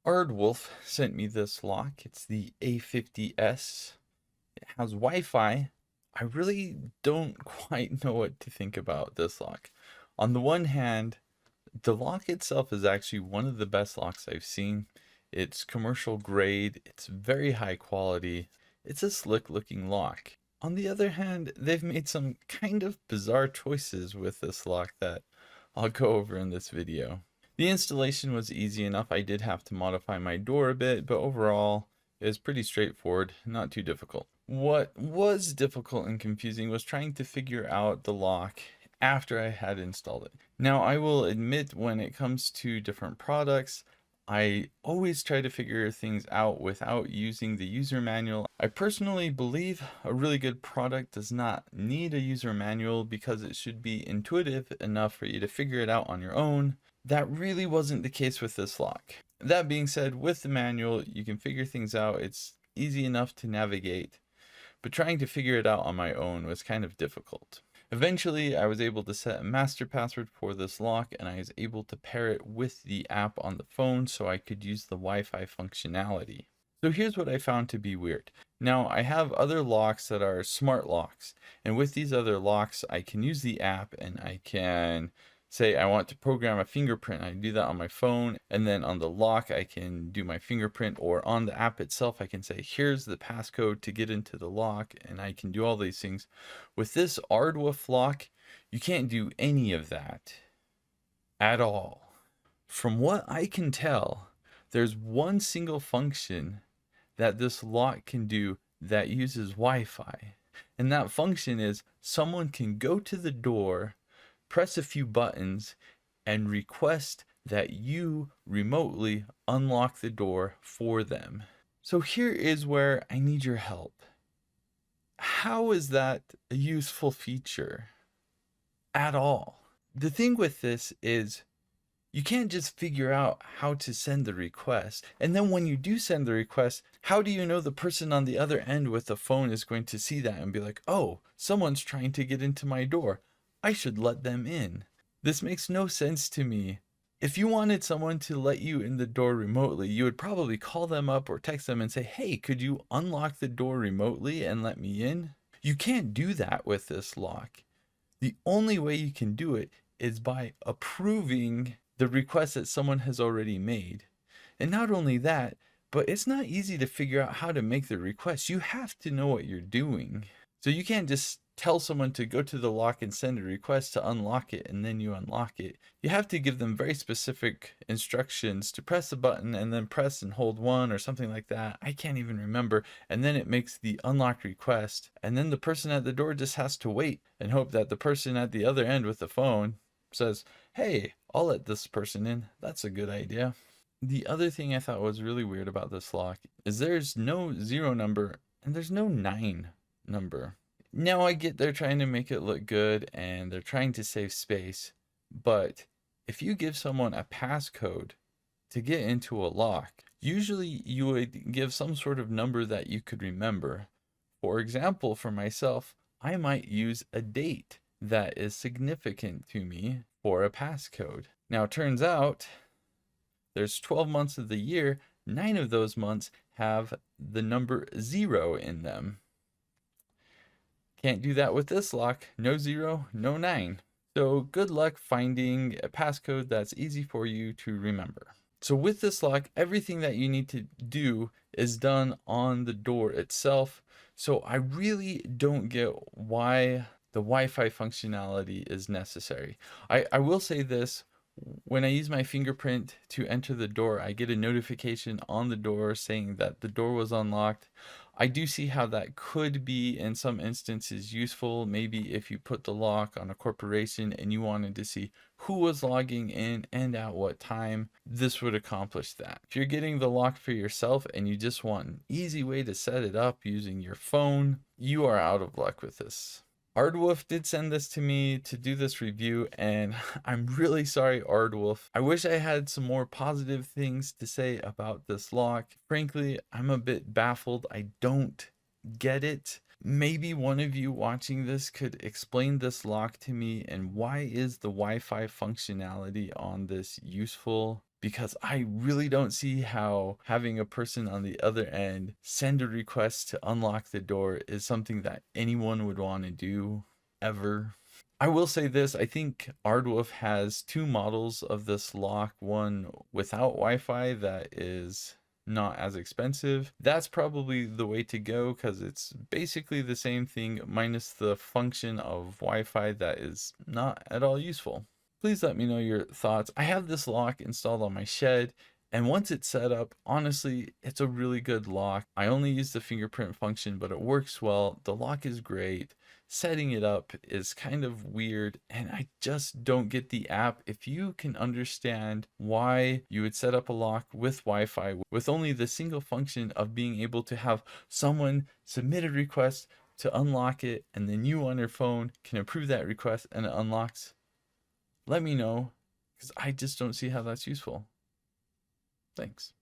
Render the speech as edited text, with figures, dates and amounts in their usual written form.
Ardwolf sent me this lock. It's the A50S. It has Wi-Fi. I really don't quite know what to think about this lock. On the one hand, the lock itself is actually one of the best locks I've seen. It's commercial grade, it's very high quality, it's a slick looking lock. On the other hand, they've made some kind of bizarre choices with this lock that I'll go over in this video. The installation was easy enough. I did have to modify my door a bit, but overall it was pretty straightforward, not too difficult. What was difficult and confusing was trying to figure out the lock after I had installed it. Now, I will admit, when it comes to different products, I always try to figure things out without using the user manual. I personally believe a really good product does not need a user manual because it should be intuitive enough for you to figure it out on your own. That really wasn't the case with this lock. That being said, with the manual, you can figure things out. It's easy enough to navigate, but trying to figure it out on my own was kind of difficult. Eventually, I was able to set a master password for this lock, and I was able to pair it with the app on the phone so I could use the Wi-Fi functionality. So here's what I found to be weird. Now, I have other locks that are smart locks, and with these other locks, I can use the app and I can say I want to program a fingerprint. I do that on my phone, and then on the lock I can do my fingerprint, or on the app itself I can say here's the passcode to get into the lock, and I can do all these things. With this Ardwolf lock, you can't do any of that at all. From what I can tell, there's one single function that this lock can do that uses Wi-Fi, and that function is someone can go to the door, press a few buttons, and request that you remotely unlock the door for them. So here is where I need your help. How is that a useful feature at all? The thing with this is you can't just figure out how to send the request. And then when you do send the request, how do you know the person on the other end with the phone is going to see that and be like, oh, someone's trying to get into my door, I should let them in? This makes no sense to me. If you wanted someone to let you in the door remotely, you would probably call them up or text them and say, hey, could you unlock the door remotely and let me in? You can't do that with this lock. The only way you can do it is by approving the request that someone has already made. And not only that, but it's not easy to figure out how to make the request. You have to know what you're doing. So you can't just tell someone to go to the lock and send a request to unlock it and then you unlock it. You have to give them very specific instructions to press the button and then press and hold one or something like that. I can't even remember. And then it makes the unlock request. And then the person at the door just has to wait and hope that the person at the other end with the phone says, hey, I'll let this person in. That's a good idea. The other thing I thought was really weird about this lock is there's no 0 number and there's no 9 number. Now I get they're trying to make it look good and they're trying to save space, but if you give someone a passcode to get into a lock, usually you would give some sort of number that you could remember. For example, for myself, I might use a date that is significant to me for a passcode. Now it turns out there's 12 months of the year, 9 of those months have the number 0 in them. Can't do that with this lock. No 0, no 9. So good luck finding a passcode that's easy for you to remember. So with this lock, everything that you need to do is done on the door itself. So I really don't get why the Wi-Fi functionality is necessary. I will say this. When I use my fingerprint to enter the door, I get a notification on the door saying that the door was unlocked. I do see how that could be in some instances useful. Maybe if you put the lock on a corporation and you wanted to see who was logging in and at what time, this would accomplish that. If you're getting the lock for yourself and you just want an easy way to set it up using your phone, you are out of luck with this. Ardwolf did send this to me to do this review, and I'm really sorry, Ardwolf. I wish I had some more positive things to say about this lock. Frankly, I'm a bit baffled. I don't get it. Maybe one of you watching this could explain this lock to me, and why is the Wi-Fi functionality on this useful? because I really don't see how having a person on the other end send a request to unlock the door is something that anyone would want to do ever. I will say this, I think Ardwolf has two models of this lock, one without Wi-Fi that is not as expensive. That's probably the way to go because it's basically the same thing minus the function of Wi-Fi that is not at all useful. Please let me know your thoughts. I have this lock installed on my shed, and once it's set up, honestly, it's a really good lock. I only use the fingerprint function, but it works well. The lock is great. Setting it up is kind of weird, and I just don't get the app. If you can understand why you would set up a lock with Wi-Fi with only the single function of being able to have someone submit a request to unlock it, and then you on your phone can approve that request and it unlocks, let me know, because I just don't see how that's useful. Thanks.